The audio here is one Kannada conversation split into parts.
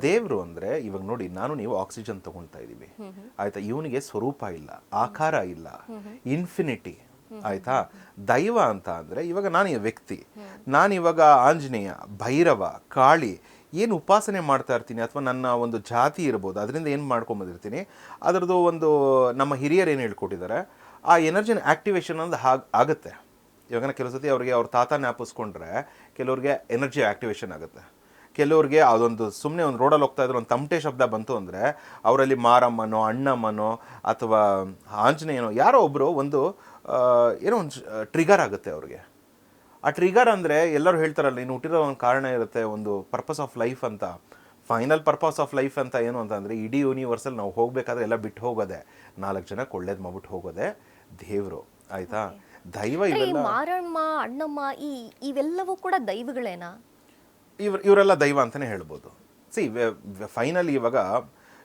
ದೇವ್ರು ಅಂದ್ರೆ ಇವಾಗ ನೋಡಿ, ನಾನು ನೀವು ಆಕ್ಸಿಜನ್ ತಗೊಳ್ತಾ ಇದೀವಿ ಆಯ್ತಾ, ಇವನಿಗೆ ಸ್ವರೂಪ ಇಲ್ಲ, ಆಕಾರ ಇಲ್ಲ, ಇನ್ಫಿನಿಟಿ ಆಯ್ತಾ. ದೈವ ಅಂತ ಅಂದ್ರೆ ಇವಾಗ ನಾನು ಈ ವ್ಯಕ್ತಿ, ನಾನಿವಾಗ ಆಂಜನೇಯ, ಭೈರವ, ಕಾಳಿ ಏನು ಉಪಾಸನೆ ಮಾಡ್ತಾ ಇರ್ತೀನಿ, ಅಥವಾ ನನ್ನ ಒಂದು ಜಾತಿ ಇರ್ಬೋದು, ಅದರಿಂದ ಏನು ಮಾಡ್ಕೊಂಬಂದಿರ್ತೀನಿ, ಅದರದ್ದು ಒಂದು ನಮ್ಮ ಹಿರಿಯರು ಏನು ಹೇಳ್ಕೊಟ್ಟಿದ್ದಾರೆ, ಆ ಎನರ್ಜಿನ ಆಕ್ಟಿವೇಶನ್ ಅಂದ್ರೆ ಆಗುತ್ತೆ. ಇವಾಗ ಕೆಲವು ಸತಿ ಅವ್ರಿಗೆ ಅವ್ರ ತಾತ ಜ್ಞಾಪಿಸ್ಕೊಂಡ್ರೆ ಕೆಲವ್ರಿಗೆ ಎನರ್ಜಿ ಆಕ್ಟಿವೇಶನ್ ಆಗುತ್ತೆ. ಕೆಲವ್ರಿಗೆ ಅದೊಂದು ಸುಮ್ಮನೆ ಒಂದು ರೋಡಲ್ಲಿ ಹೋಗ್ತಾ ಇದ್ರೆ ಒಂದು ತಮಟೆ ಶಬ್ದ ಬಂತು ಅಂದರೆ ಅವರಲ್ಲಿ ಮಾರಮ್ಮನೋ ಅಣ್ಣಮ್ಮನೋ ಅಥವಾ ಆಂಜನೇಯನೋ ಯಾರೋ ಒಬ್ಬರು ಒಂದು ಏನೋ ಒಂದು ಟ್ರಿಗರ್ ಆಗುತ್ತೆ ಅವ್ರಿಗೆ. ಆ ಟ್ರಿಗರ್ ಅಂದರೆ ಎಲ್ಲರೂ ಹೇಳ್ತಾರಲ್ಲ, ನೀನು ಹುಟ್ಟಿರೋ ಒಂದು ಕಾರಣ ಇರುತ್ತೆ, ಒಂದು ಪರ್ಪಸ್ ಆಫ್ ಲೈಫ್ ಅಂತ. ಫೈನಲ್ ಪರ್ಪಸ್ ಆಫ್ ಲೈಫ್ ಅಂತ ಏನು ಅಂತಂದರೆ, ಇಡೀ ಯೂನಿವರ್ಸಲ್ಲಿ ನಾವು ಹೋಗಬೇಕಾದ್ರೆ ಎಲ್ಲ ಬಿಟ್ಟು ಹೋಗೋದೆ, 4 ಜನಕ್ಕೆ ಒಳ್ಳೇದು ಮಾಡ್ಬಿಟ್ಟು ಹೋಗೋದೆ ದೇವರು ಆಯಿತಾ. ದೈವ ಇವೆಲ್ಲ ಮಾರಮ್ಮ ಅಣ್ಣಮ್ಮ ಇವೆಲ್ಲವೂ ಕೂಡ ದೈವಗಳೇನಾ? ಇವರೆಲ್ಲ ದೈವ ಅಂತಲೇ ಹೇಳ್ಬೋದು. ಸಿ ಫೈನಲಿ ಇವಾಗ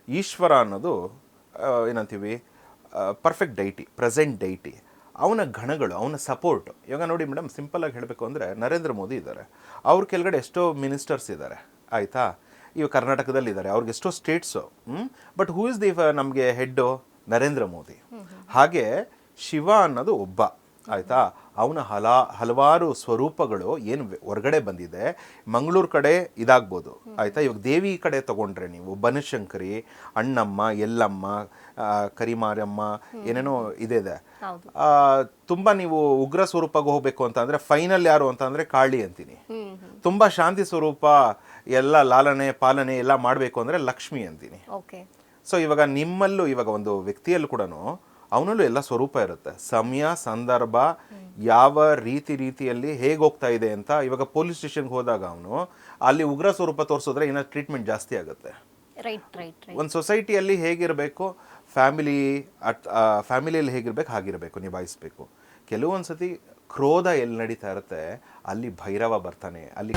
ಈಶ್ವರ ಅನ್ನೋದು ಏನಂತೀವಿ, ಪರ್ಫೆಕ್ಟ್ ಡೈಟಿ, ಪ್ರೆಸೆಂಟ್ ಡೈಟಿ, ಅವನ ಗಣಗಳು, ಅವನ ಸಪೋರ್ಟ್. ಇವಾಗ ನೋಡಿ ಮೇಡಮ್, ಸಿಂಪಲಾಗಿ ಹೇಳಬೇಕು ಅಂದರೆ ನರೇಂದ್ರ ಮೋದಿ ಇದ್ದಾರೆ, ಅವ್ರ ಕೆಳಗಡೆ ಎಷ್ಟೋ ಮಿನಿಸ್ಟರ್ಸ್ ಇದ್ದಾರೆ ಆಯಿತಾ. ಇವಾಗ ಕರ್ನಾಟಕದಲ್ಲಿ ಇದ್ದಾರೆ, ಅವ್ರಿಗೆ ಎಷ್ಟೋ states. But who is the ನಮಗೆ ಹೆಡ್ಡು? ನರೇಂದ್ರ ಮೋದಿ. ಹಾಗೆ ಶಿವ ಅನ್ನೋದು ಒಬ್ಬ ಆಯಿತಾ. ಅವನ ಹಲವಾರು ಸ್ವರೂಪಗಳು ಏನು ಹೊರಗಡೆ ಬಂದಿದೆ. ಮಂಗಳೂರು ಕಡೆ ಇದಾಗ್ಬೋದು ಆಯಿತಾ. ಇವಾಗ ದೇವಿ ಕಡೆ ತೊಗೊಂಡ್ರೆ ನೀವು ಬನಶಂಕರಿ, ಅಣ್ಣಮ್ಮ, ಎಲ್ಲಮ್ಮ, ಕರಿಮಾರಮ್ಮ, ಏನೇನೋ ಇದೆ. ತುಂಬ ನೀವು ಉಗ್ರ ಸ್ವರೂಪಕ್ಕೆ ಹೋಗಬೇಕು ಅಂತ ಅಂದರೆ ಫೈನಲ್ ಯಾರು ಅಂತ ಅಂದರೆ ಕಾಳಿ ಅಂತೀನಿ. ತುಂಬ ಶಾಂತಿ ಸ್ವರೂಪ, ಎಲ್ಲ ಲಾಲನೆ ಪಾಲನೆ ಎಲ್ಲ ಮಾಡಬೇಕು ಅಂದರೆ ಲಕ್ಷ್ಮಿ ಅಂತೀನಿ. ಸೊ ಇವಾಗ ನಿಮ್ಮಲ್ಲೂ, ಇವಾಗ ಒಂದು ವ್ಯಕ್ತಿಯಲ್ಲೂ ಕೂಡ ಅವನಲ್ಲೂ ಎಲ್ಲ ಸ್ವರೂಪ ಇರುತ್ತೆ. ಸಮಯ, ಸಂದರ್ಭ, ಯಾವ ರೀತಿಯಲ್ಲಿ ಹೇಗೆ ಹೋಗ್ತಾ ಇದೆ ಅಂತ. ಇವಾಗ ಪೊಲೀಸ್ ಸ್ಟೇಷನ್ಗೆ ಹೋದಾಗ ಅವನು ಅಲ್ಲಿ ಉಗ್ರ ಸ್ವರೂಪ ತೋರಿಸಿದ್ರೆ ಇನ್ನೂ ಟ್ರೀಟ್ಮೆಂಟ್ ಜಾಸ್ತಿ ಆಗುತ್ತೆ. ಒಂದು ಸೊಸೈಟಿಯಲ್ಲಿ ಹೇಗಿರಬೇಕು, ಫ್ಯಾಮಿಲಿಯಲ್ಲಿ ಹೇಗಿರ್ಬೇಕು ಹಾಗಿರಬೇಕು, ನಿಭಾಯಿಸಬೇಕು. ಕೆಲವೊಂದು ಸತಿ ಕ್ರೋಧ ಎಲ್ಲಿ ನಡೀತಾ ಇರುತ್ತೆ ಅಲ್ಲಿ ಭೈರವ ಬರ್ತಾನೆ. ಅಲ್ಲಿ